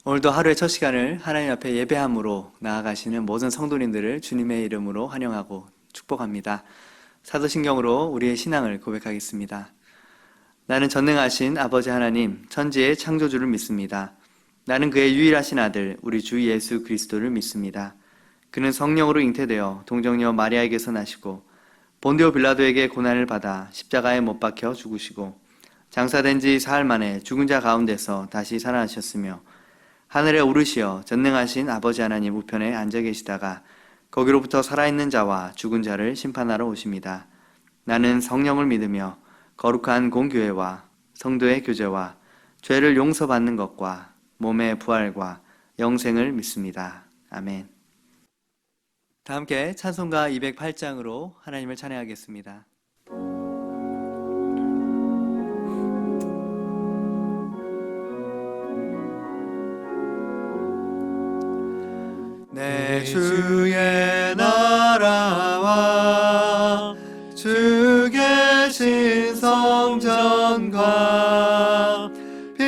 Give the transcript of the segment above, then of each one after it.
오늘도 하루의 첫 시간을 하나님 앞에 예배함으로 나아가시는 모든 성도님들을 주님의 이름으로 환영하고 축복합니다. 사도신경으로 우리의 신앙을 고백하겠습니다. 나는 전능하신 아버지 하나님, 천지의 창조주를 믿습니다. 나는 그의 유일하신 아들, 우리 주 예수 그리스도를 믿습니다. 그는 성령으로 잉태되어 동정녀 마리아에게서 나시고 본디오 빌라도에게 고난을 받아 십자가에 못 박혀 죽으시고 장사된 지 사흘 만에 죽은 자 가운데서 다시 살아나셨으며 하늘에 오르시어 전능하신 아버지 하나님 우편에 앉아 계시다가 거기로부터 살아있는 자와 죽은 자를 심판하러 오십니다. 나는 성령을 믿으며 거룩한 공교회와 성도의 교제와 죄를 용서받는 것과 몸의 부활과 영생을 믿습니다. 아멘. 다 함께 찬송가 208장으로 하나님을 찬양하겠습니다. 내 주의 나라와 주 계신 성전과 피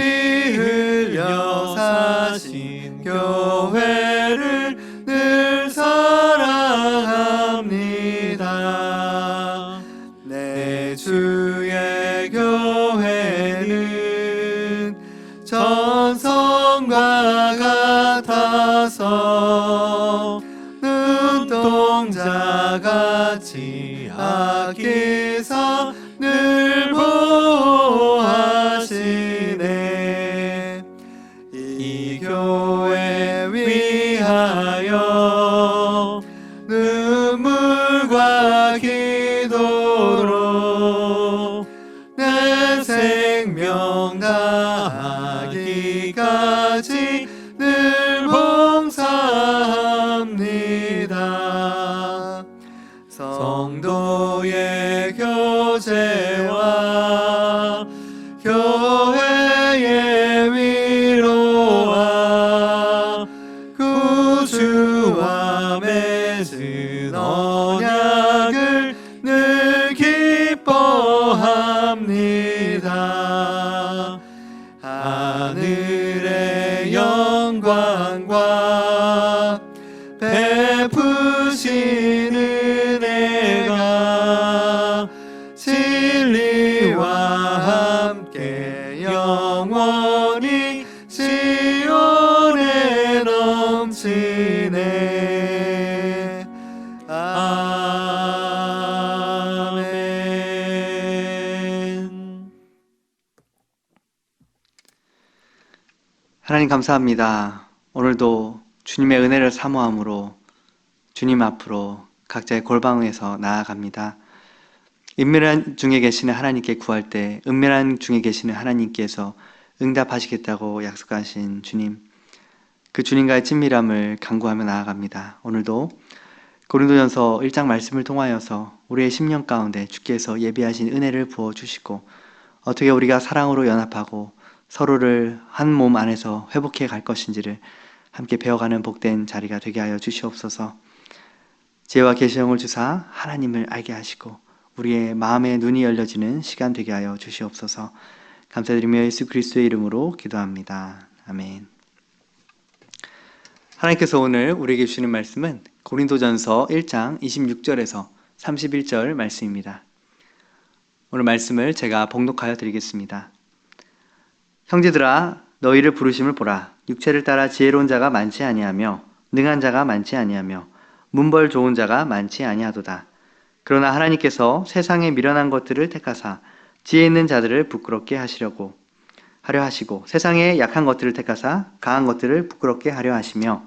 흘려 사신 교회를 늘 사랑합니다. 내 주의 교회는 전성과 같아서 눈동자같이 아끼사 늘 보호하시네. 이 교회 위하여 눈물과 기도로 내 생명 다하기까지 늘 봉사합니다. 성도의 교제와 교회의 위로와 구주와 맺은 언약을 늘 기뻐합니다. 하늘의 영광과 베푸신 은혜가 진리와 함께 영원히 시온에 넘치네. 아멘. 하나님 감사합니다. 오늘도 주님의 은혜를 사모함으로 주님 앞으로 각자의 골방에서 나아갑니다. 은밀한 중에 계시는 하나님께 구할 때 은밀한 중에 계시는 하나님께서 응답하시겠다고 약속하신 주님, 그 주님과의 친밀함을 간구하며 나아갑니다. 오늘도 고린도전서 1장 말씀을 통하여서 우리의 심령 가운데 주께서 예비하신 은혜를 부어주시고 어떻게 우리가 사랑으로 연합하고 서로를 한 몸 안에서 회복해 갈 것인지를 함께 배워가는 복된 자리가 되게 하여 주시옵소서. 지혜와 계시형을 주사 하나님을 알게 하시고 우리의 마음의 눈이 열려지는 시간 되게 하여 주시옵소서. 감사드리며 예수 그리스도의 이름으로 기도합니다. 아멘. 하나님께서 오늘 우리에게 주시는 말씀은 고린도전서 1장 26절에서 31절 말씀입니다. 오늘 말씀을 제가 봉독하여 드리겠습니다. 형제들아, 너희를 부르심을 보라. 육체를 따라 지혜로운 자가 많지 아니하며 능한 자가 많지 아니하며 문벌 좋은 자가 많지 아니하도다. 그러나 하나님께서 세상에 미련한 것들을 택하사 지혜 있는 자들을 부끄럽게 하려 하시고 세상에 약한 것들을 택하사 강한 것들을 부끄럽게 하려 하시며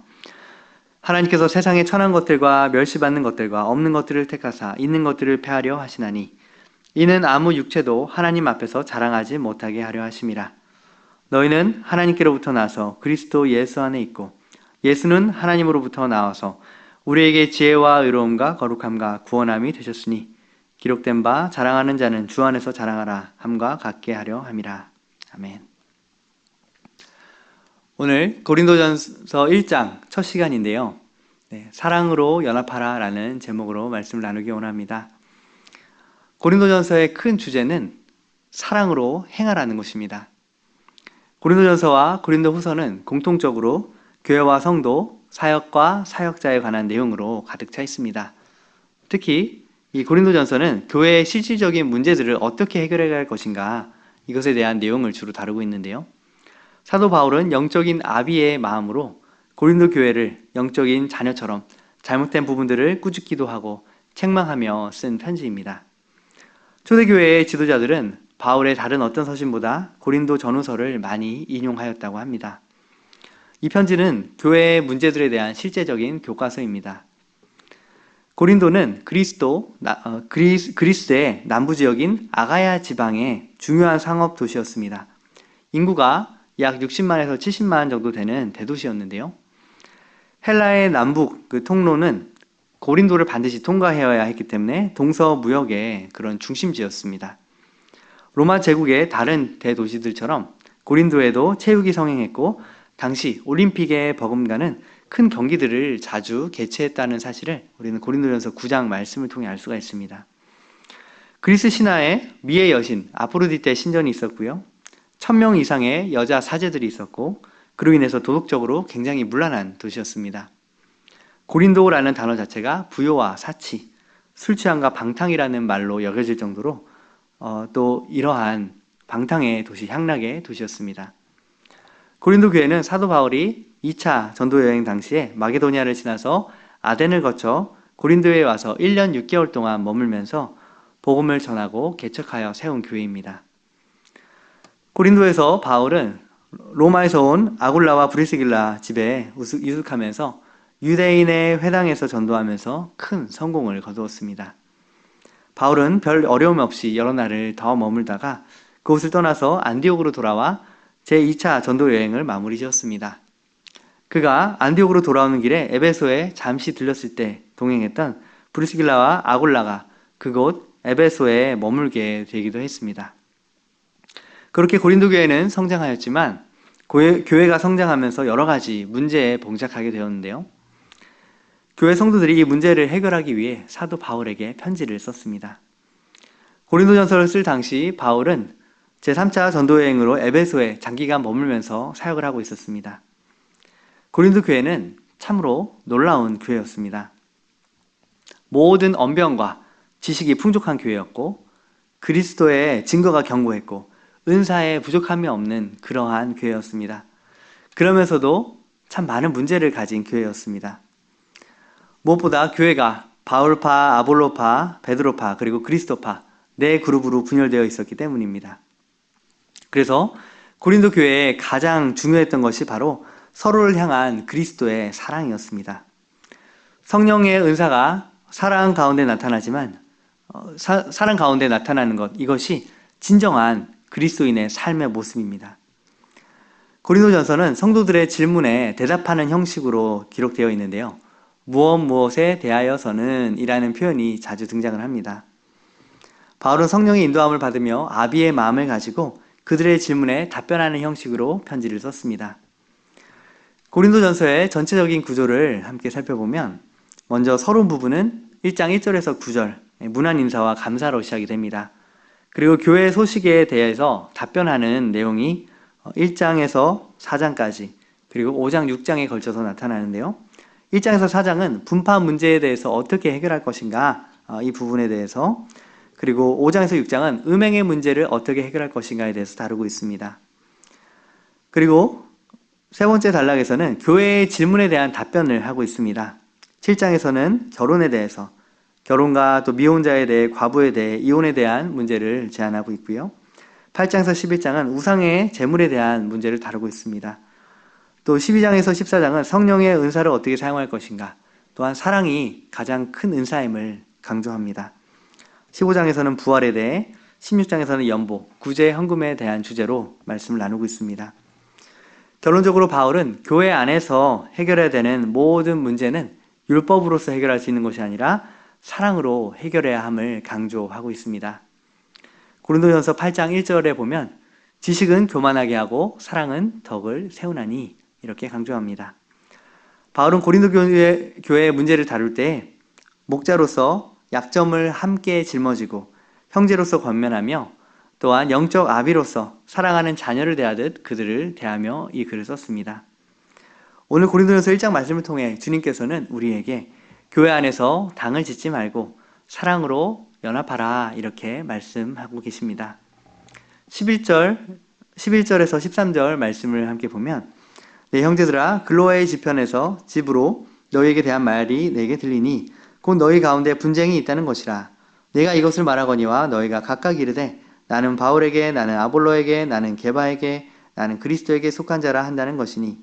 하나님께서 세상에 천한 것들과 멸시받는 것들과 없는 것들을 택하사 있는 것들을 패하려 하시나니 이는 아무 육체도 하나님 앞에서 자랑하지 못하게 하려 하심이라. 너희는 하나님께로부터 나서 그리스도 예수 안에 있고 예수는 하나님으로부터 나와서 우리에게 지혜와 의로움과 거룩함과 구원함이 되셨으니 기록된 바 자랑하는 자는 주 안에서 자랑하라 함과 같게 하려 함이라. 아멘. 오늘 고린도전서 1장 첫 시간인데요. 사랑으로 연합하라 라는 제목으로 말씀을 나누기 원합니다. 고린도전서의 큰 주제는 사랑으로 행하라는 것입니다. 고린도전서와 고린도후서는 공통적으로 교회와 성도, 사역과 사역자에 관한 내용으로 가득 차 있습니다. 특히 이 고린도전서는 교회의 실질적인 문제들을 어떻게 해결해야 할 것인가, 이것에 대한 내용을 주로 다루고 있는데요. 사도 바울은 영적인 아비의 마음으로 고린도 교회를 영적인 자녀처럼 잘못된 부분들을 꾸짖기도 하고 책망하며 쓴 편지입니다. 초대교회의 지도자들은 바울의 다른 어떤 서신보다 고린도 전후서를 많이 인용하였다고 합니다. 이 편지는 교회의 문제들에 대한 실제적인 교과서입니다. 고린도는 그리스의 남부 지역인 아가야 지방의 중요한 상업 도시였습니다. 인구가 약 60만에서 70만 정도 되는 대도시였는데요. 헬라의 남북 통로는 고린도를 반드시 통과해야 했기 때문에 동서무역의 그런 중심지였습니다. 로마 제국의 다른 대도시들처럼 고린도에도 체육이 성행했고 당시 올림픽의 버금가는 큰 경기들을 자주 개최했다는 사실을 우리는 고린도전서 9장 말씀을 통해 알 수가 있습니다. 그리스 신화에 미의 여신 아프로디테 신전이 있었고요. 1000명 이상의 여자 사제들이 있었고 그로 인해서 도덕적으로 굉장히 문란한 도시였습니다. 고린도라는 단어 자체가 부요와 사치, 술 취함과 방탕이라는 말로 여겨질 정도로 또 이러한 방탕의 도시, 향락의 도시였습니다. 고린도 교회는 사도 바울이 2차 전도 여행 당시에 마게도니아를 지나서 아덴을 거쳐 고린도에 와서 1년 6개월 동안 머물면서 복음을 전하고 개척하여 세운 교회입니다. 고린도에서 바울은 로마에서 온 아굴라와 브리스길라 집에 이숙하면서 유대인의 회당에서 전도하면서 큰 성공을 거두었습니다. 바울은 별 어려움 없이 여러 날을 더 머물다가 그곳을 떠나서 안디옥으로 돌아와 제2차 전도 여행을 마무리 지었습니다. 그가 안디옥으로 돌아오는 길에 에베소에 잠시 들렸을 때 동행했던 브리스길라와 아굴라가 그곳 에베소에 머물게 되기도 했습니다. 그렇게 고린도 교회는 성장하였지만 교회가 성장하면서 여러 가지 문제에 봉착하게 되었는데요. 교회 성도들이 이 문제를 해결하기 위해 사도 바울에게 편지를 썼습니다. 고린도전서를 쓸 당시 바울은 제3차 전도여행으로 에베소에 장기간 머물면서 사역을 하고 있었습니다. 고린도 교회는 참으로 놀라운 교회였습니다. 모든 언변과 지식이 풍족한 교회였고 그리스도의 증거가 견고했고 은사에 부족함이 없는 그러한 교회였습니다. 그러면서도 참 많은 문제를 가진 교회였습니다. 무엇보다 교회가 바울파, 아볼로파, 베드로파, 그리고 그리스도파 네 그룹으로 분열되어 있었기 때문입니다. 그래서 고린도 교회에 가장 중요했던 것이 바로 서로를 향한 그리스도의 사랑이었습니다. 성령의 은사가 사랑 가운데 나타나지만 사랑 가운데 나타나는 것, 이것이 진정한 그리스도인의 삶의 모습입니다. 고린도전서는 성도들의 질문에 대답하는 형식으로 기록되어 있는데요. 무엇에 대하여서는 이라는 표현이 자주 등장을 합니다. 바울은 성령의 인도함을 받으며 아비의 마음을 가지고 그들의 질문에 답변하는 형식으로 편지를 썼습니다. 고린도전서의 전체적인 구조를 함께 살펴보면 먼저 서론 부분은 1장 1절에서 9절 문안 인사와 감사로 시작이 됩니다. 그리고 교회 소식에 대해서 답변하는 내용이 1장에서 4장까지 그리고 5장, 6장에 걸쳐서 나타나는데요. 1장에서 4장은 분파 문제에 대해서 어떻게 해결할 것인가 이 부분에 대해서 그리고 5장에서 6장은 음행의 문제를 어떻게 해결할 것인가에 대해서 다루고 있습니다. 그리고 세 번째 단락에서는 교회의 질문에 대한 답변을 하고 있습니다. 7장에서는 결혼에 대해서 결혼과 또 미혼자에 대해 과부에 대해 이혼에 대한 문제를 제안하고 있고요. 8장에서 11장은 우상의 재물에 대한 문제를 다루고 있습니다. 또 12장에서 14장은 성령의 은사를 어떻게 사용할 것인가, 또한 사랑이 가장 큰 은사임을 강조합니다. 15장에서는 부활에 대해, 16장에서는 연보, 구제, 헌금에 대한 주제로 말씀을 나누고 있습니다. 결론적으로 바울은 교회 안에서 해결해야 되는 모든 문제는 율법으로서 해결할 수 있는 것이 아니라 사랑으로 해결해야 함을 강조하고 있습니다. 고린도전서 8장 1절에 보면 지식은 교만하게 하고 사랑은 덕을 세우나니 이렇게 강조합니다. 바울은 고린도 교회의 문제를 다룰 때 목자로서 약점을 함께 짊어지고 형제로서 권면하며 또한 영적 아비로서 사랑하는 자녀를 대하듯 그들을 대하며 이 글을 썼습니다. 오늘 고린도전서 1장 말씀을 통해 주님께서는 우리에게 교회 안에서 당을 짓지 말고 사랑으로 연합하라 이렇게 말씀하고 계십니다. 11절에서 13절 말씀을 함께 보면 내 형제들아 글로아의 지편에서 집으로 너희에게 대한 말이 내게 들리니 곧 너희 가운데 분쟁이 있다는 것이라. 내가 이것을 말하거니와 너희가 각각 이르되 나는 바울에게 나는 아볼로에게 나는 게바에게 나는 그리스도에게 속한 자라 한다는 것이니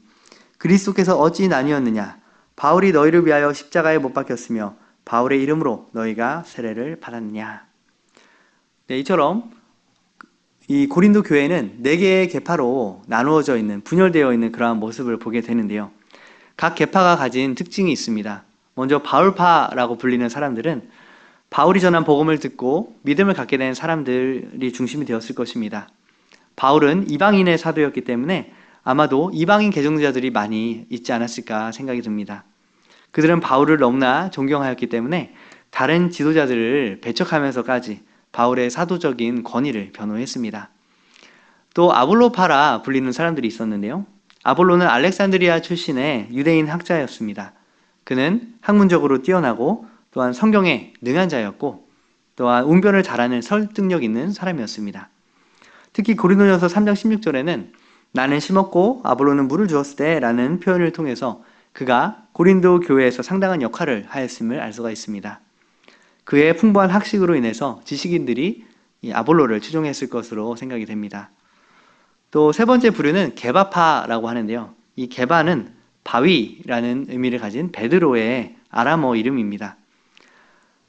그리스도께서 어찌 나뉘었느냐. 바울이 너희를 위하여 십자가에 못 박혔으며 바울의 이름으로 너희가 세례를 받았느냐. 네, 이처럼 이 고린도 교회는 4개의 계파로 나누어져 있는, 분열되어 있는 그러한 모습을 보게 되는데요. 각 계파가 가진 특징이 있습니다. 먼저 바울파라고 불리는 사람들은 바울이 전한 복음을 듣고 믿음을 갖게 된 사람들이 중심이 되었을 것입니다. 바울은 이방인의 사도였기 때문에 아마도 이방인 개종자들이 많이 있지 않았을까 생각이 듭니다. 그들은 바울을 너무나 존경하였기 때문에 다른 지도자들을 배척하면서까지 바울의 사도적인 권위를 변호했습니다. 또 아볼로파라 불리는 사람들이 있었는데요. 아볼로는 알렉산드리아 출신의 유대인 학자였습니다. 그는 학문적으로 뛰어나고 또한 성경에 능한 자였고 또한 웅변을 잘하는 설득력 있는 사람이었습니다. 특히 고린도전서 3장 16절에는 나는 심었고 아볼로는 물을 주었을 때 라는 표현을 통해서 그가 고린도 교회에서 상당한 역할을 하였음을 알 수가 있습니다. 그의 풍부한 학식으로 인해서 지식인들이 이 아볼로를 추종했을 것으로 생각이 됩니다. 또 세 번째 부류는 게바파라고 하는데요. 이 게바는 바위라는 의미를 가진 베드로의 아람어 이름입니다.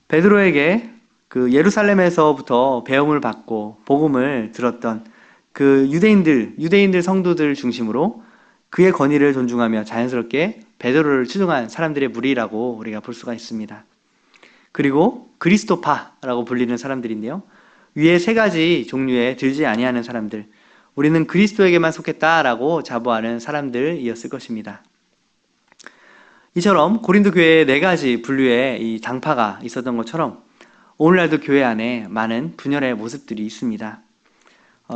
베드로에게 그 예루살렘에서부터 배움을 받고 복음을 들었던 그 유대인들 성도들 중심으로 그의 권위를 존중하며 자연스럽게 베드로를 추종한 사람들의 무리라고 우리가 볼 수가 있습니다. 그리고 그리스도파라고 불리는 사람들인데요. 위에 3가지 종류에 들지 아니하는 사람들, 우리는 그리스도에게만 속했다라고 자부하는 사람들이었을 것입니다. 이처럼 고린도 교회에 4가지 분류의 이 당파가 있었던 것처럼 오늘날도 교회 안에 많은 분열의 모습들이 있습니다.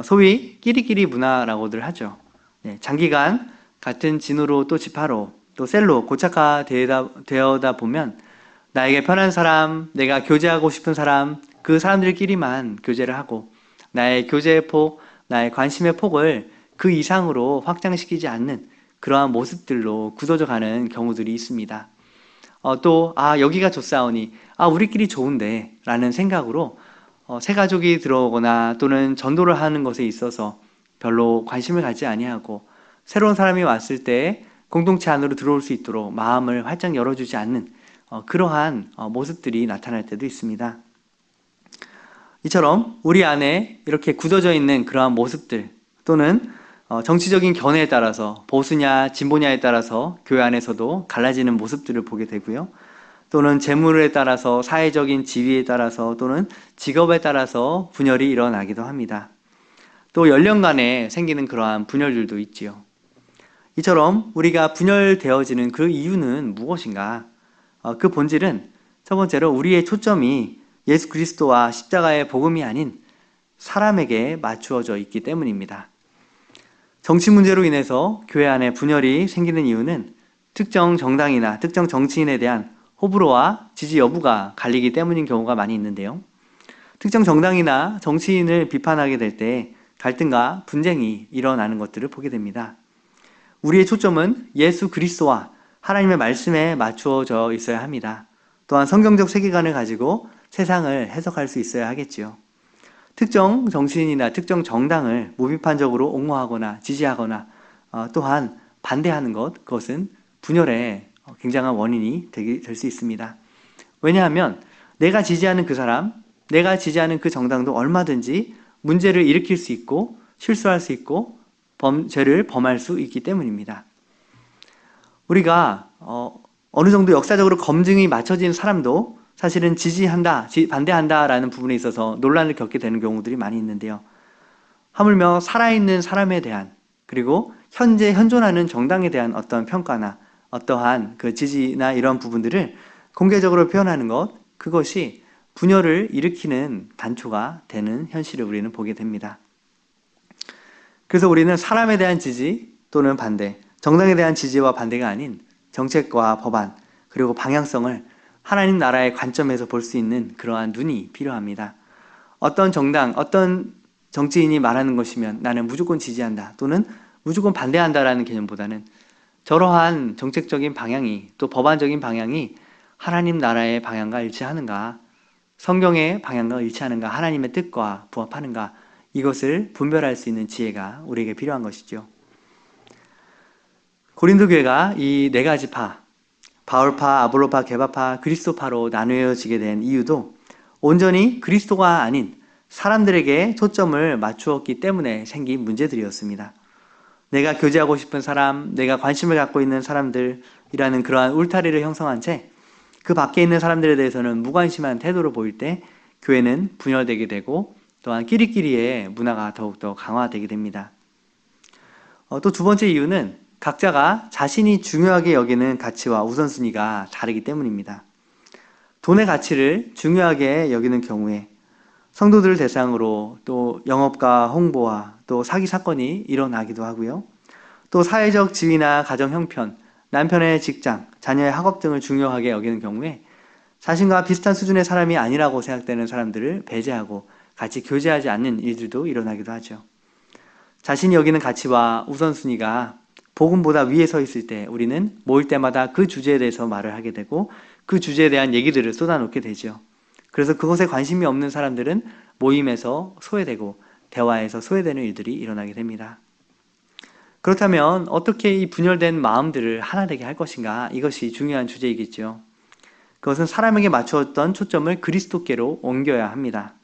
소위 끼리끼리 문화라고들 하죠. 장기간 같은 진으로 또 지파로 또 셀로 고착화되어다 보면 나에게 편한 사람, 내가 교제하고 싶은 사람, 그 사람들끼리만 교제를 하고 나의 교제의 폭, 나의 관심의 폭을 그 이상으로 확장시키지 않는 그러한 모습들로 굳어져 가는 경우들이 있습니다. 또 여기가 좋사오니 우리끼리 좋은데 라는 생각으로 새가족이 들어오거나 또는 전도를 하는 것에 있어서 별로 관심을 갖지 아니하고 새로운 사람이 왔을 때 공동체 안으로 들어올 수 있도록 마음을 활짝 열어주지 않는 그러한 모습들이 나타날 때도 있습니다. 이처럼 우리 안에 이렇게 굳어져 있는 그러한 모습들 또는 정치적인 견해에 따라서 보수냐 진보냐에 따라서 교회 안에서도 갈라지는 모습들을 보게 되고요. 또는 재물에 따라서 사회적인 지위에 따라서 또는 직업에 따라서 분열이 일어나기도 합니다. 또 연령 간에 생기는 그러한 분열들도 있지요. 이처럼 우리가 분열되어지는 그 이유는 무엇인가? 그 본질은 첫 번째로 우리의 초점이 예수 그리스도와 십자가의 복음이 아닌 사람에게 맞추어져 있기 때문입니다. 정치 문제로 인해서 교회 안에 분열이 생기는 이유는 특정 정당이나 특정 정치인에 대한 호불호와 지지 여부가 갈리기 때문인 경우가 많이 있는데요. 특정 정당이나 정치인을 비판하게 될 때 갈등과 분쟁이 일어나는 것들을 보게 됩니다. 우리의 초점은 예수 그리스도와 하나님의 말씀에 맞추어져 있어야 합니다. 또한 성경적 세계관을 가지고 세상을 해석할 수 있어야 하겠지요. 특정 정치인이나 특정 정당을 무비판적으로 옹호하거나 지지하거나 또한 반대하는 그것은 분열의 굉장한 원인이 될 수 있습니다. 왜냐하면 내가 지지하는 그 사람, 내가 지지하는 그 정당도 얼마든지 문제를 일으킬 수 있고 실수할 수 있고 죄를 범할 수 있기 때문입니다. 우리가 어느 정도 역사적으로 검증이 맞춰진 사람도 사실은 지지한다, 반대한다라는 부분에 있어서 논란을 겪게 되는 경우들이 많이 있는데요. 하물며 살아있는 사람에 대한 그리고 현재 현존하는 정당에 대한 어떤 평가나 어떠한 그 지지나 이런 부분들을 공개적으로 표현하는 것, 그것이 분열을 일으키는 단초가 되는 현실을 우리는 보게 됩니다. 그래서 우리는 사람에 대한 지지 또는 반대, 정당에 대한 지지와 반대가 아닌 정책과 법안, 그리고 방향성을 하나님 나라의 관점에서 볼 수 있는 그러한 눈이 필요합니다. 어떤 정당, 어떤 정치인이 말하는 것이면 나는 무조건 지지한다 또는 무조건 반대한다라는 개념보다는 저러한 정책적인 방향이 또 법안적인 방향이 하나님 나라의 방향과 일치하는가, 성경의 방향과 일치하는가, 하나님의 뜻과 부합하는가, 이것을 분별할 수 있는 지혜가 우리에게 필요한 것이죠. 고린도 교회가 이 네 가지 파, 바울파, 아볼로파, 게바파, 그리스도파로 나누어지게 된 이유도 온전히 그리스도가 아닌 사람들에게 초점을 맞추었기 때문에 생긴 문제들이었습니다. 내가 교제하고 싶은 사람, 내가 관심을 갖고 있는 사람들이라는 그러한 울타리를 형성한 채 그 밖에 있는 사람들에 대해서는 무관심한 태도를 보일 때 교회는 분열되게 되고 또한 끼리끼리의 문화가 더욱더 강화되게 됩니다. 또 두 번째 이유는 각자가 자신이 중요하게 여기는 가치와 우선순위가 다르기 때문입니다. 돈의 가치를 중요하게 여기는 경우에 성도들을 대상으로 또 영업과 홍보와 또 사기 사건이 일어나기도 하고요. 또 사회적 지위나 가정 형편, 남편의 직장, 자녀의 학업 등을 중요하게 여기는 경우에 자신과 비슷한 수준의 사람이 아니라고 생각되는 사람들을 배제하고 같이 교제하지 않는 일들도 일어나기도 하죠. 자신이 여기는 가치와 우선순위가 복음보다 위에 서 있을 때 우리는 모일 때마다 그 주제에 대해서 말을 하게 되고 그 주제에 대한 얘기들을 쏟아놓게 되죠. 그래서 그것에 관심이 없는 사람들은 모임에서 소외되고 대화에서 소외되는 일들이 일어나게 됩니다. 그렇다면 어떻게 이 분열된 마음들을 하나 되게 할 것인가? 이것이 중요한 주제이겠죠. 그것은 사람에게 맞추었던 초점을 그리스도께로 옮겨야 합니다.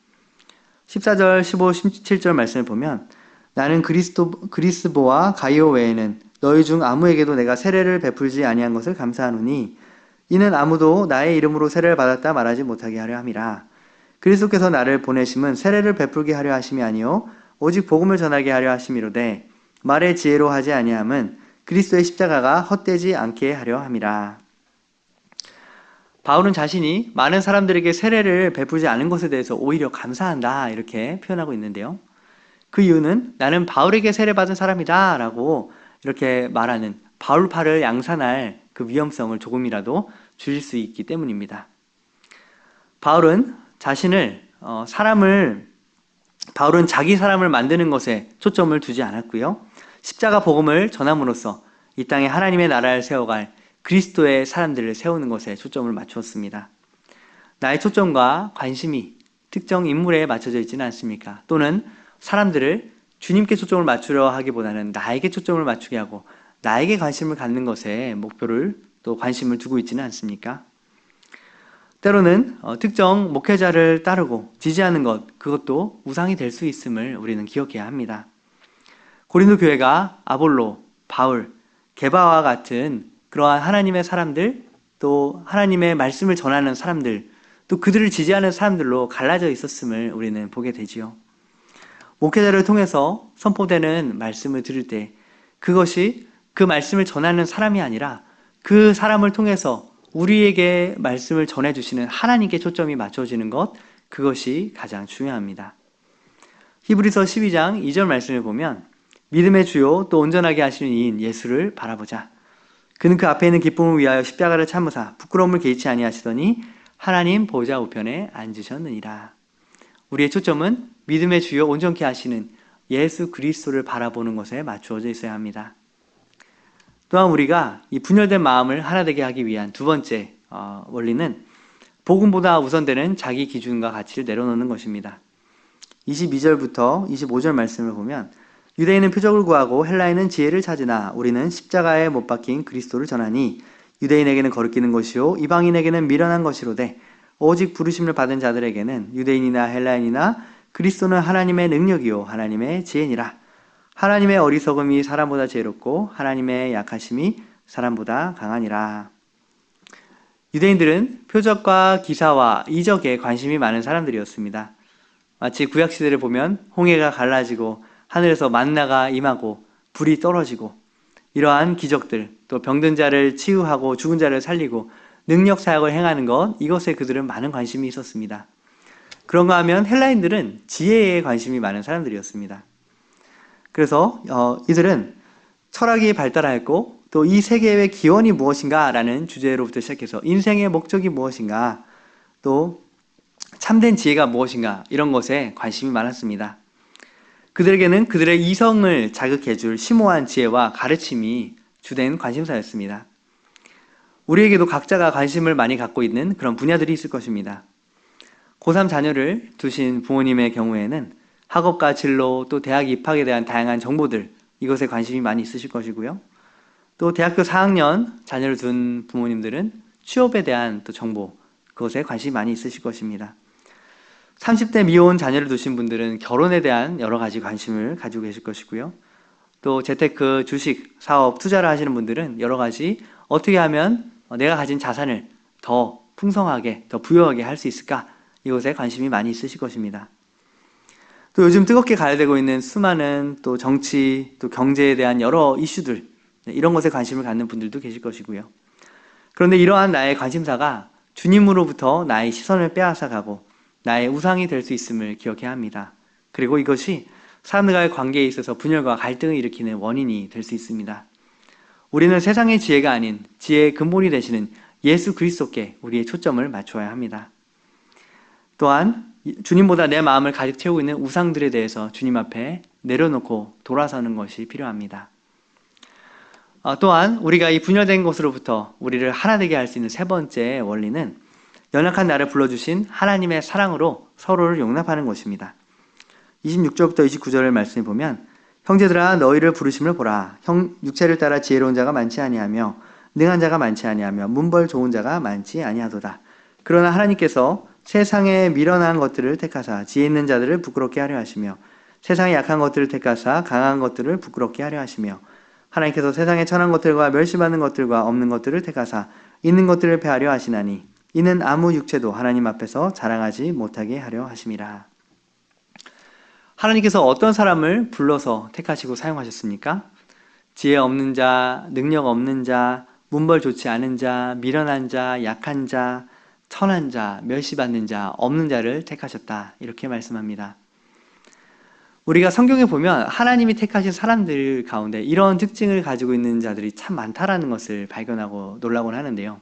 14절, 15, 17절 말씀을 보면 나는 그리스보와 가이오 외에는 너희 중 아무에게도 내가 세례를 베풀지 아니한 것을 감사하노니 이는 아무도 나의 이름으로 세례를 받았다 말하지 못하게 하려 함이라. 그리스도께서 나를 보내심은 세례를 베풀게 하려 하심이 아니요 오직 복음을 전하게 하려 하심이로되 말의 지혜로 하지 아니함은 그리스도의 십자가가 헛되지 않게 하려 함이라. 바울은 자신이 많은 사람들에게 세례를 베풀지 않은 것에 대해서 오히려 감사한다 이렇게 표현하고 있는데요. 그 이유는 나는 바울에게 세례받은 사람이다 라고 이렇게 말하는 바울파를 양산할 그 위험성을 조금이라도 줄일 수 있기 때문입니다. 바울은 자기 사람을 만드는 것에 초점을 두지 않았고요. 십자가 복음을 전함으로써 이 땅에 하나님의 나라를 세워갈 그리스도의 사람들을 세우는 것에 초점을 맞추었습니다. 나의 초점과 관심이 특정 인물에 맞춰져 있지는 않습니까? 또는 사람들을 주님께 초점을 맞추려 하기보다는 나에게 초점을 맞추게 하고 나에게 관심을 갖는 것에 목표를 또 관심을 두고 있지는 않습니까? 때로는 특정 목회자를 따르고 지지하는 것, 그것도 우상이 될 수 있음을 우리는 기억해야 합니다. 고린도 교회가 아볼로, 바울, 게바와 같은 그러한 하나님의 사람들, 또 하나님의 말씀을 전하는 사람들, 또 그들을 지지하는 사람들로 갈라져 있었음을 우리는 보게 되지요. 목회자를 통해서 선포되는 말씀을 들을 때 그것이 그 말씀을 전하는 사람이 아니라 그 사람을 통해서 우리에게 말씀을 전해주시는 하나님께 초점이 맞춰지는 것, 그것이 가장 중요합니다. 히브리서 12장 2절 말씀을 보면 믿음의 주요 또 온전하게 하시는 이인 예수를 바라보자. 그는 그 앞에 있는 기쁨을 위하여 십자가를 참으사 부끄러움을 개의치 아니하시더니 하나님 보좌 우편에 앉으셨느니라. 우리의 초점은 믿음의 주요 온전케 하시는 예수 그리스도를 바라보는 것에 맞추어져 있어야 합니다. 또한 우리가 이 분열된 마음을 하나 되게 하기 위한 두 번째 원리는 복음보다 우선되는 자기 기준과 가치를 내려놓는 것입니다. 22절부터 25절 말씀을 보면 유대인은 표적을 구하고 헬라인은 지혜를 찾으나 우리는 십자가에 못 박힌 그리스도를 전하니 유대인에게는 거리끼는 것이요 이방인에게는 미련한 것이로되 오직 부르심을 받은 자들에게는 유대인이나 헬라인이나 그리스도는 하나님의 능력이요 하나님의 지혜니라. 하나님의 어리석음이 사람보다 지혜롭고 하나님의 약하심이 사람보다 강하니라. 유대인들은 표적과 기사와 이적에 관심이 많은 사람들이었습니다. 마치 구약시대를 보면 홍해가 갈라지고 하늘에서 만나가 임하고 불이 떨어지고 이러한 기적들, 또 병든 자를 치유하고 죽은 자를 살리고 능력 사역을 행하는 것, 이것에 그들은 많은 관심이 있었습니다. 그런가 하면 헬라인들은 지혜에 관심이 많은 사람들이었습니다. 그래서 이들은 철학이 발달하였고 또 이 세계의 기원이 무엇인가 라는 주제로부터 시작해서 인생의 목적이 무엇인가, 또 참된 지혜가 무엇인가, 이런 것에 관심이 많았습니다. 그들에게는 그들의 이성을 자극해줄 심오한 지혜와 가르침이 주된 관심사였습니다. 우리에게도 각자가 관심을 많이 갖고 있는 그런 분야들이 있을 것입니다. 고3 자녀를 두신 부모님의 경우에는 학업과 진로, 또 대학 입학에 대한 다양한 정보들, 이것에 관심이 많이 있으실 것이고요. 또 대학교 4학년 자녀를 둔 부모님들은 취업에 대한 또 정보, 그것에 관심이 많이 있으실 것입니다. 30대 미혼 자녀를 두신 분들은 결혼에 대한 여러 가지 관심을 가지고 계실 것이고요. 또 재테크, 주식, 사업, 투자를 하시는 분들은 여러 가지 어떻게 하면 내가 가진 자산을 더 풍성하게, 더 부유하게 할 수 있을까? 이것에 관심이 많이 있으실 것입니다. 또 요즘 뜨겁게 가열되고 있는 수많은 또 정치, 또 경제에 대한 여러 이슈들, 이런 것에 관심을 갖는 분들도 계실 것이고요. 그런데 이러한 나의 관심사가 주님으로부터 나의 시선을 빼앗아가고 나의 우상이 될 수 있음을 기억해야 합니다. 그리고 이것이 사람들과의 관계에 있어서 분열과 갈등을 일으키는 원인이 될 수 있습니다. 우리는 세상의 지혜가 아닌 지혜의 근본이 되시는 예수 그리스도께 우리의 초점을 맞춰야 합니다. 또한 주님보다 내 마음을 가득 채우고 있는 우상들에 대해서 주님 앞에 내려놓고 돌아서는 것이 필요합니다. 또한 우리가 이 분열된 것으로부터 우리를 하나 되게 할 수 있는 세 번째 원리는 연약한 나를 불러주신 하나님의 사랑으로 서로를 용납하는 것입니다. 26절부터 29절을 말씀해 보면, 형제들아 너희를 부르심을 보라. 육체를 따라 지혜로운 자가 많지 아니하며 능한 자가 많지 아니하며 문벌 좋은 자가 많지 아니하도다. 그러나 하나님께서 세상에 미련한 것들을 택하사 지혜 있는 자들을 부끄럽게 하려 하시며 세상에 약한 것들을 택하사 강한 것들을 부끄럽게 하려 하시며 하나님께서 세상에 천한 것들과 멸시받는 것들과 없는 것들을 택하사 있는 것들을 패하려 하시나니 이는 아무 육체도 하나님 앞에서 자랑하지 못하게 하려 하심이라. 하나님께서 어떤 사람을 불러서 택하시고 사용하셨습니까? 지혜 없는 자, 능력 없는 자, 문벌 좋지 않은 자, 미련한 자, 약한 자, 천한 자, 멸시받는 자, 없는 자를 택하셨다, 이렇게 말씀합니다. 우리가 성경에 보면 하나님이 택하신 사람들 가운데 이런 특징을 가지고 있는 자들이 참 많다라는 것을 발견하고 놀라곤 하는데요.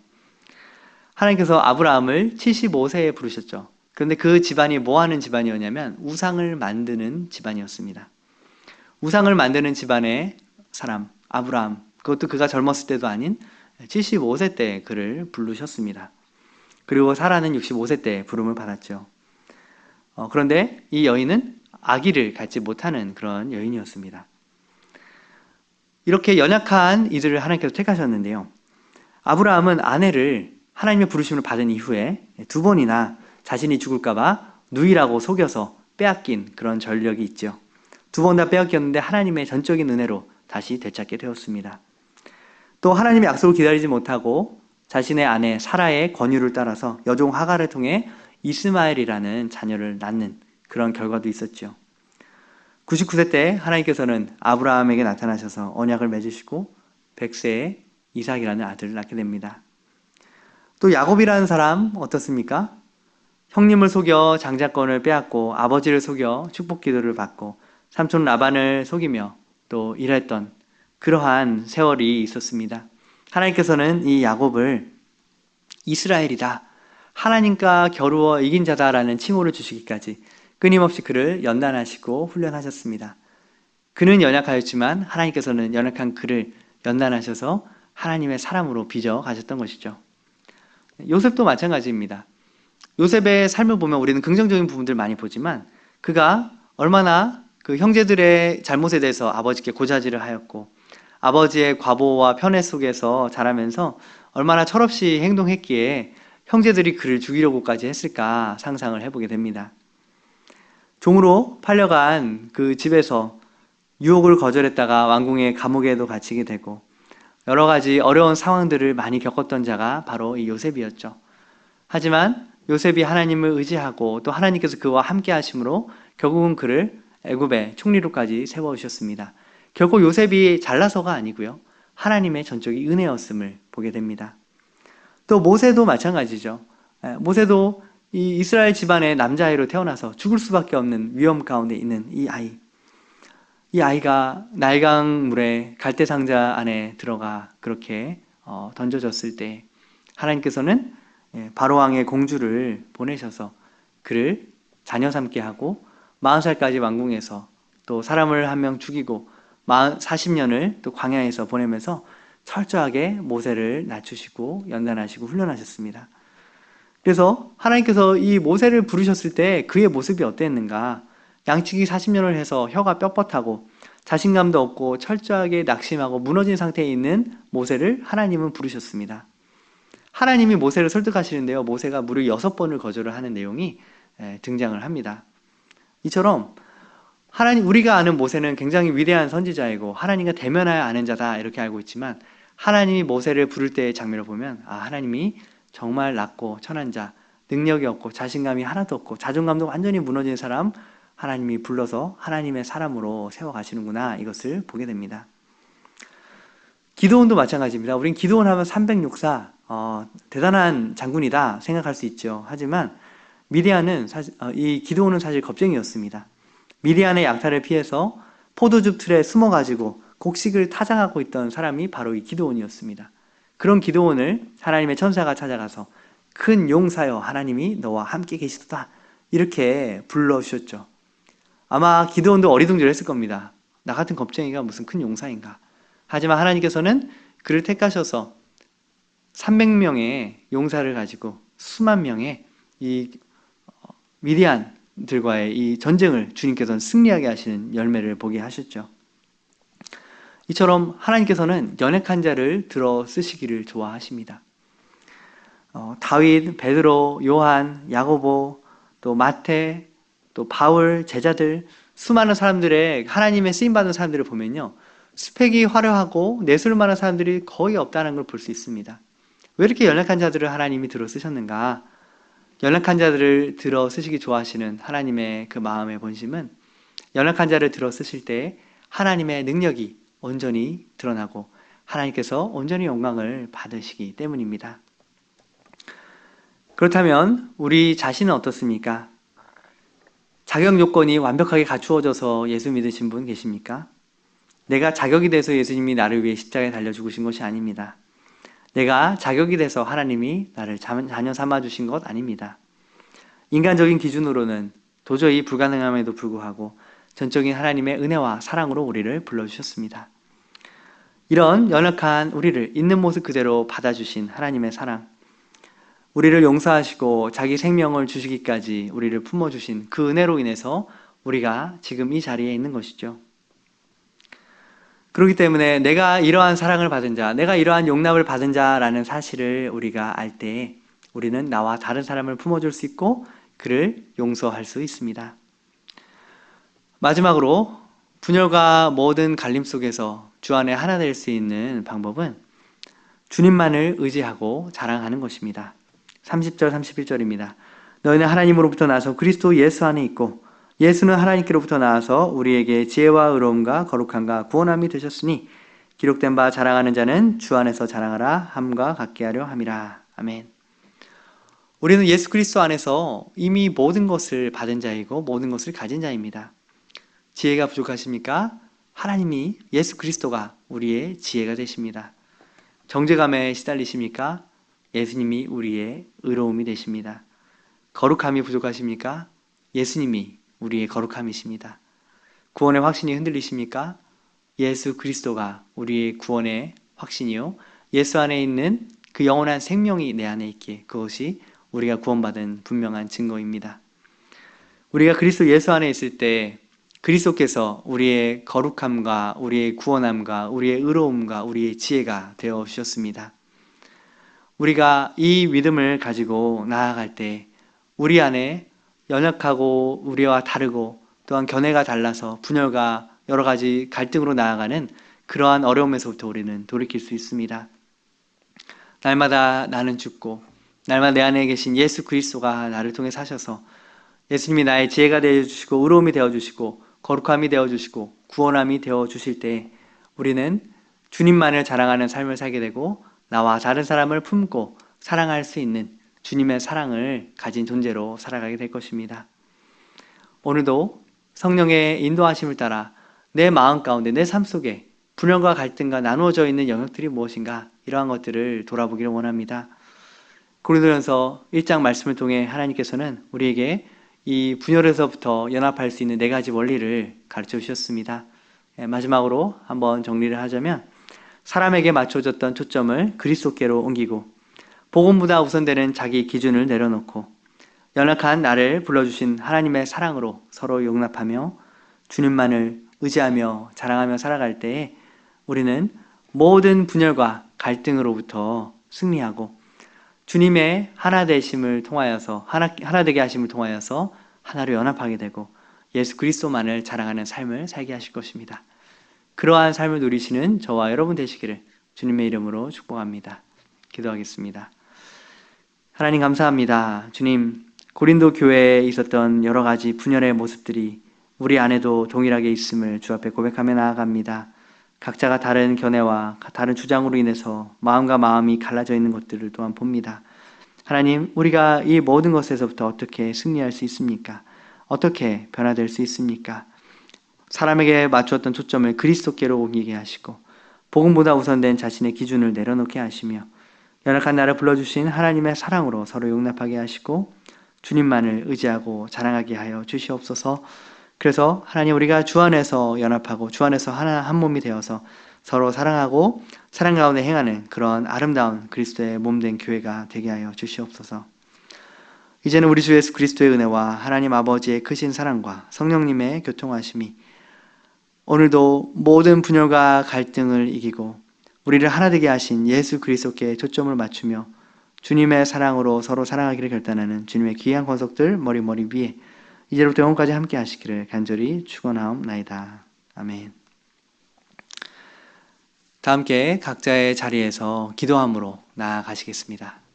하나님께서 아브라함을 75세에 부르셨죠. 그런데 그 집안이 뭐 하는 집안이었냐면 우상을 만드는 집안이었습니다. 우상을 만드는 집안의 사람 아브라함, 그것도 그가 젊었을 때도 아닌 75세 때 그를 부르셨습니다. 그리고 사라는 65세 때 부름을 받았죠. 그런데 이 여인은 아기를 갖지 못하는 그런 여인이었습니다. 이렇게 연약한 이들을 하나님께서 택하셨는데요. 아브라함은 아내를 하나님의 부르심을 받은 이후에 2번이나 자신이 죽을까봐 누이라고 속여서 빼앗긴 그런 전력이 있죠. 2번 다 빼앗겼는데 하나님의 전적인 은혜로 다시 되찾게 되었습니다. 또 하나님의 약속을 기다리지 못하고 자신의 아내 사라의 권유를 따라서 여종 하갈을 통해 이스마엘이라는 자녀를 낳는 그런 결과도 있었죠. 99세 때 하나님께서는 아브라함에게 나타나셔서 언약을 맺으시고 100세에 이삭이라는 아들을 낳게 됩니다. 또 야곱이라는 사람 어떻습니까? 형님을 속여 장자권을 빼앗고 아버지를 속여 축복 기도를 받고 삼촌 라반을 속이며 또 일했던 그러한 세월이 있었습니다. 하나님께서는 이 야곱을 이스라엘이다, 하나님과 겨루어 이긴 자다라는 칭호를 주시기까지 끊임없이 그를 연단하시고 훈련하셨습니다. 그는 연약하였지만 하나님께서는 연약한 그를 연단하셔서 하나님의 사람으로 빚어 가셨던 것이죠. 요셉도 마찬가지입니다. 요셉의 삶을 보면 우리는 긍정적인 부분들 많이 보지만 그가 얼마나 그 형제들의 잘못에 대해서 아버지께 고자질을 하였고 아버지의 과보와 편애 속에서 자라면서 얼마나 철없이 행동했기에 형제들이 그를 죽이려고까지 했을까 상상을 해보게 됩니다. 종으로 팔려간 그 집에서 유혹을 거절했다가 왕궁의 감옥에도 갇히게 되고 여러 가지 어려운 상황들을 많이 겪었던 자가 바로 이 요셉이었죠. 하지만 요셉이 하나님을 의지하고 또 하나님께서 그와 함께 하심으로 결국은 그를 애굽의 총리로까지 세워주셨습니다. 결국 요셉이 잘나서가 아니고요, 하나님의 전적인 은혜였음을 보게 됩니다. 또 모세도 마찬가지죠. 모세도 이 이스라엘 집안의 남자아이로 태어나서 죽을 수밖에 없는 위험 가운데 있는 이 아이. 이 아이가 날강물에 갈대상자 안에 들어가 그렇게 던져졌을 때 하나님께서는 바로왕의 공주를 보내셔서 그를 자녀 삼게 하고 40살까지 왕궁에서 또 사람을 한 명 죽이고 40년을 또 광야에서 보내면서 철저하게 모세를 낮추시고 연단하시고 훈련하셨습니다. 그래서 하나님께서 이 모세를 부르셨을 때 그의 모습이 어땠는가? 양치기 40년을 해서 혀가 뻣뻣하고 자신감도 없고 철저하게 낙심하고 무너진 상태에 있는 모세를 하나님은 부르셨습니다. 하나님이 모세를 설득하시는데요. 모세가 무려 6번을 거절을 하는 내용이 등장을 합니다. 이처럼 우리가 아는 모세는 굉장히 위대한 선지자이고 하나님과 대면하여 아는 자다 이렇게 알고 있지만 하나님이 모세를 부를 때의 장면을 보면 하나님이 정말 낮고 천한 자, 능력이 없고 자신감이 하나도 없고 자존감도 완전히 무너진 사람 하나님이 불러서 하나님의 사람으로 세워가시는구나 이것을 보게 됩니다. 기드온도 마찬가지입니다. 우린 기드온 하면 306사 대단한 장군이다 생각할 수 있죠. 하지만 이 기드온은 사실 겁쟁이였습니다. 미디안의 약탈을 피해서 포도즙 틀에 숨어가지고 곡식을 타장하고 있던 사람이 바로 이 기드온이었습니다. 그런 기드온을 하나님의 천사가 찾아가서 큰 용사여 하나님이 너와 함께 계시도다 이렇게 불러주셨죠. 아마 기드온도 어리둥절했을 겁니다. 나 같은 겁쟁이가 무슨 큰 용사인가. 하지만 하나님께서는 그를 택하셔서 300명의 용사를 가지고 수만 명의 이 미디안들과의 이 전쟁을 주님께서는 승리하게 하시는 열매를 보게 하셨죠. 이처럼 하나님께서는 연약한 자를 들어 쓰시기를 좋아하십니다. 다윗, 베드로, 요한, 야고보, 또 마태, 또 바울, 제자들, 수많은 사람들의 하나님의 쓰임받은 사람들을 보면요. 스펙이 화려하고 내술 많은 사람들이 거의 없다는 걸 볼 수 있습니다. 왜 이렇게 연약한 자들을 하나님이 들어 쓰셨는가? 연약한 자들을 들어 쓰시기 좋아하시는 하나님의 그 마음의 본심은 연약한 자를 들어 쓰실 때 하나님의 능력이 온전히 드러나고 하나님께서 온전히 영광을 받으시기 때문입니다. 그렇다면 우리 자신은 어떻습니까? 자격 요건이 완벽하게 갖추어져서 예수 믿으신 분 계십니까? 내가 자격이 돼서 예수님이 나를 위해 십자가에 달려 죽으신 것이 아닙니다. 내가 자격이 돼서 하나님이 나를 자녀 삼아 주신 것 아닙니다. 인간적인 기준으로는 도저히 불가능함에도 불구하고 전적인 하나님의 은혜와 사랑으로 우리를 불러주셨습니다. 이런 연약한 우리를 있는 모습 그대로 받아주신 하나님의 사랑, 우리를 용서하시고 자기 생명을 주시기까지 우리를 품어주신 그 은혜로 인해서 우리가 지금 이 자리에 있는 것이죠. 그렇기 때문에 내가 이러한 사랑을 받은 자, 내가 이러한 용납을 받은 자라는 사실을 우리가 알 때 우리는 나와 다른 사람을 품어줄 수 있고 그를 용서할 수 있습니다. 마지막으로 분열과 모든 갈림 속에서 주 안에 하나 될 수 있는 방법은 주님만을 의지하고 자랑하는 것입니다. 30절 31절입니다. 너희는 하나님으로부터 나서 그리스도 예수 안에 있고 예수는 하나님께로부터 나와서 우리에게 지혜와 의로움과 거룩함과 구원함이 되셨으니 기록된 바 자랑하는 자는 주 안에서 자랑하라 함과 같게 하려 함이라. 아멘. 우리는 예수 그리스도 안에서 이미 모든 것을 받은 자이고 모든 것을 가진 자입니다. 지혜가 부족하십니까? 하나님이 예수 그리스도가 우리의 지혜가 되십니다. 정죄감에 시달리십니까? 예수님이 우리의 의로움이 되십니다. 거룩함이 부족하십니까? 예수님이 우리의 거룩함이십니다. 구원의 확신이 흔들리십니까? 예수 그리스도가 우리의 구원의 확신이요. 예수 안에 있는 그 영원한 생명이 내 안에 있기에 그것이 우리가 구원받은 분명한 증거입니다. 우리가 그리스도 예수 안에 있을 때 그리스도께서 우리의 거룩함과 우리의 구원함과 우리의 의로움과 우리의 지혜가 되어 주셨습니다. 우리가 이 믿음을 가지고 나아갈 때 우리 안에 연약하고 우리와 다르고 또한 견해가 달라서 분열과 여러 가지 갈등으로 나아가는 그러한 어려움에서부터 우리는 돌이킬 수 있습니다. 날마다 나는 죽고 날마다 내 안에 계신 예수 그리스도가 나를 통해 사셔서 예수님이 나의 지혜가 되어주시고 의로움이 되어주시고 거룩함이 되어주시고 구원함이 되어주실 때 우리는 주님만을 자랑하는 삶을 살게 되고 나와 다른 사람을 품고 사랑할 수 있는 주님의 사랑을 가진 존재로 살아가게 될 것입니다. 오늘도 성령의 인도하심을 따라 내 마음 가운데, 내 삶 속에 분열과 갈등과 나누어져 있는 영역들이 무엇인가, 이러한 것들을 돌아보기를 원합니다. 고린도전서 1장 말씀을 통해 하나님께서는 우리에게 이 분열에서부터 연합할 수 있는 4가지 원리를 가르쳐 주셨습니다. 마지막으로 한번 정리를 하자면, 사람에게 맞춰졌던 초점을 그리스도께로 옮기고, 복음보다 우선되는 자기 기준을 내려놓고, 연약한 나를 불러주신 하나님의 사랑으로 서로 용납하며 주님만을 의지하며 자랑하며 살아갈 때에 우리는 모든 분열과 갈등으로부터 승리하고, 주님의 하나 되심을 통하여서, 하나 되게 하심을 통하여서 하나로 연합하게 되고 예수 그리스도만을 자랑하는 삶을 살게 하실 것입니다. 그러한 삶을 누리시는 저와 여러분 되시기를 주님의 이름으로 축복합니다. 기도하겠습니다. 하나님 감사합니다. 주님, 고린도 교회에 있었던 여러 가지 분열의 모습들이 우리 안에도 동일하게 있음을 주 앞에 고백하며 나아갑니다. 각자가 다른 견해와 다른 주장으로 인해서 마음과 마음이 갈라져 있는 것들을 또한 봅니다. 하나님, 우리가 이 모든 것에서부터 어떻게 승리할 수 있습니까? 어떻게 변화될 수 있습니까? 사람에게 맞추었던 초점을 그리스도께로 옮기게 하시고, 복음보다 우선된 자신의 기준을 내려놓게 하시며, 연약한 나를 불러주신 하나님의 사랑으로 서로 용납하게 하시고 주님만을 의지하고 자랑하게 하여 주시옵소서. 그래서 하나님, 우리가 주 안에서 연합하고 주 안에서 하나 한 몸이 되어서 서로 사랑하고 사랑 가운데 행하는 그런 아름다운 그리스도의 몸된 교회가 되게 하여 주시옵소서. 이제는 우리 주 예수 그리스도의 은혜와 하나님 아버지의 크신 사랑과 성령님의 교통하심이 오늘도 모든 분열과 갈등을 이기고 우리를 하나 되게 하신 예수 그리스도께 초점을 맞추며 주님의 사랑으로 서로 사랑하기를 결단하는 주님의 귀한 권속들 머리 위에 이제부터 영원까지 함께 하시기를 간절히 축원하옵나이다. 아멘. 다 함께 각자의 자리에서 기도함으로 나아가시겠습니다.